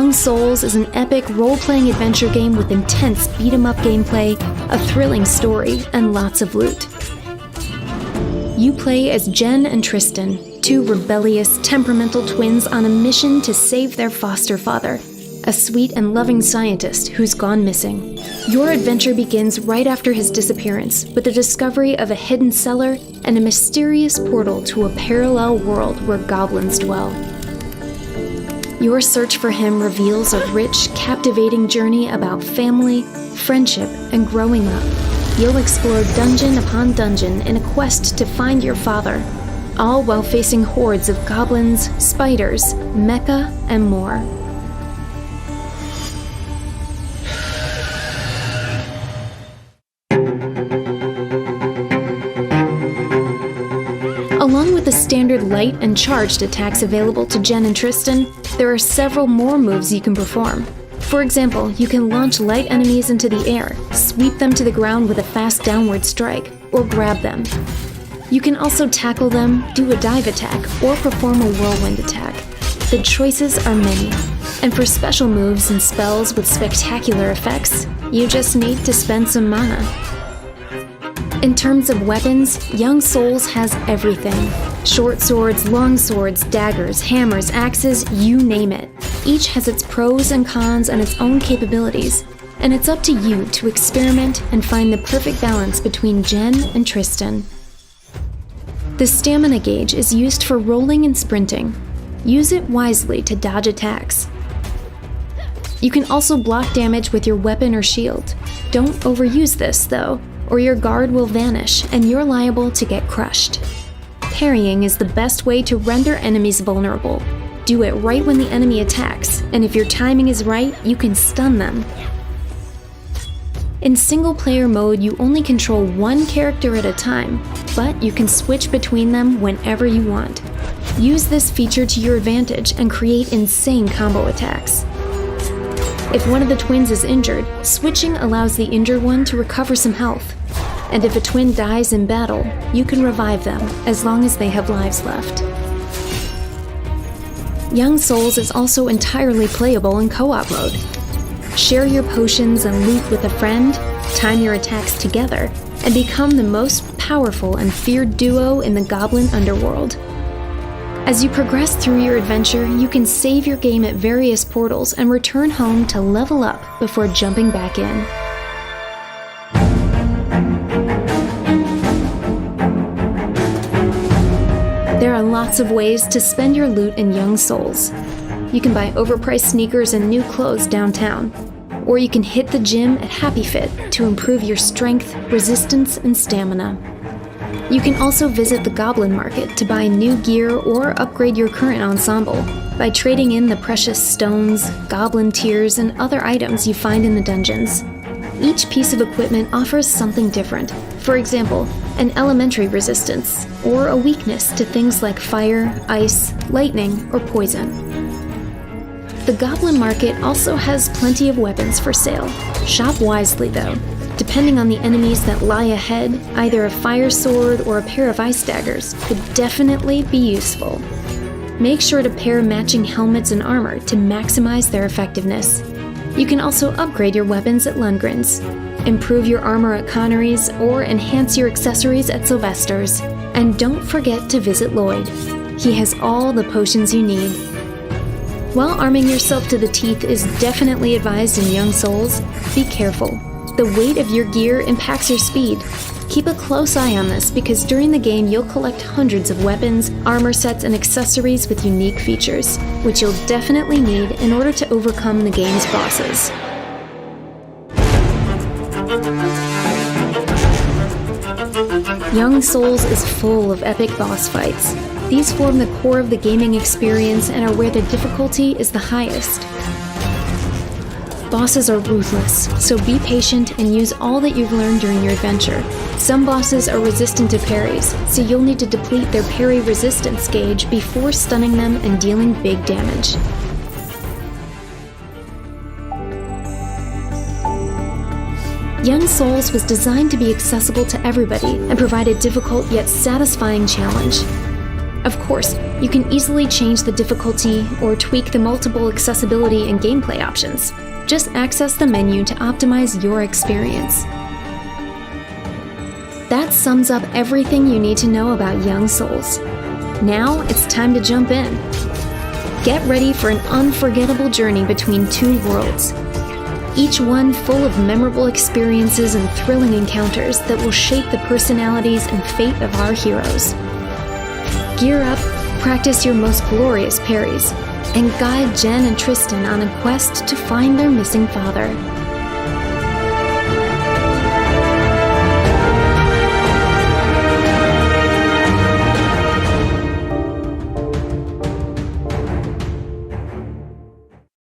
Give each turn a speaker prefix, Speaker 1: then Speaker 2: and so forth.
Speaker 1: Young Souls is an epic role-playing adventure game with intense beat-em-up gameplay, a thrilling story, and lots of loot. You play as Jen and Tristan, two rebellious, temperamental twins on a mission to save their foster father, a sweet and loving scientist who's gone missing. Your adventure begins right after his disappearance with the discovery of a hidden cellar and a mysterious portal to a parallel world where goblins dwell. Your search for him reveals a rich, captivating journey about family, friendship, and growing up. You'll explore dungeon upon dungeon in a quest to find your father, all while facing hordes of goblins, spiders, mecha, and more. Along with the standard light and charged attacks available to Jen and Tristan, there are several more moves you can perform. For example, you can launch light enemies into the air, sweep them to the ground with a fast downward strike, or grab them. You can also tackle them, do a dive attack, or perform a whirlwind attack. The choices are many, and for special moves and spells with spectacular effects, you just need to spend some mana. In terms of weapons, Young Souls has everything. Short swords, long swords, daggers, hammers, axes, you name it. Each has its pros and cons and its own capabilities, and it's up to you to experiment and find the perfect balance between Jen and Tristan. The stamina gauge is used for rolling and sprinting. Use it wisely to dodge attacks. You can also block damage with your weapon or shield. Don't overuse this, though, or your guard will vanish and you're liable to get crushed. Parrying is the best way to render enemies vulnerable. Do it right when the enemy attacks, and if your timing is right, you can stun them. In single-player mode, you only control one character at a time, but you can switch between them whenever you want. Use this feature to your advantage and create insane combo attacks. If one of the twins is injured, switching allows the injured one to recover some health. And if a twin dies in battle, you can revive them as long as they have lives left. Young Souls is also entirely playable in co-op mode. Share your potions and loot with a friend, time your attacks together, and become the most powerful and feared duo in the Goblin Underworld. As you progress through your adventure, you can save your game at various portals and return home to level up before jumping back in. There are lots of ways to spend your loot in Young Souls. You can buy overpriced sneakers and new clothes downtown, or you can hit the gym at Happy Fit to improve your strength, resistance, and stamina. You can also visit the Goblin Market to buy new gear or upgrade your current ensemble by trading in the precious stones, goblin tears, and other items you find in the dungeons. Each piece of equipment offers something different. For example, an elementary resistance, or a weakness to things like fire, ice, lightning, or poison. The Goblin Market also has plenty of weapons for sale. Shop wisely though. Depending on the enemies that lie ahead, either a fire sword or a pair of ice daggers could definitely be useful. Make sure to pair matching helmets and armor to maximize their effectiveness. You can also upgrade your weapons at Lundgren's, improve your armor at Connery's, or enhance your accessories at Sylvester's. And don't forget to visit Lloyd. He has all the potions you need. While arming yourself to the teeth is definitely advised in Young Souls, be careful. The weight of your gear impacts your speed. Keep a close eye on this because during the game you'll collect hundreds of weapons, armor sets, and accessories with unique features, which you'll definitely need in order to overcome the game's bosses. Young Souls is full of epic boss fights. These form the core of the gaming experience and are where the difficulty is the highest. Bosses are ruthless, so be patient and use all that you've learned during your adventure. Some bosses are resistant to parries, so you'll need to deplete their parry resistance gauge before stunning them and dealing big damage. Young Souls was designed to be accessible to everybody and provide a difficult yet satisfying challenge. Of course, you can easily change the difficulty or tweak the multiple accessibility and gameplay options. Just access the menu to optimize your experience. That sums up everything you need to know about Young Souls. Now it's time to jump in. Get ready for an unforgettable journey between two worlds, each one full of memorable experiences and thrilling encounters that will shape the personalities and fate of our heroes. Gear up, practice your most glorious parries, and guide Jen and Tristan on a quest to find their missing father.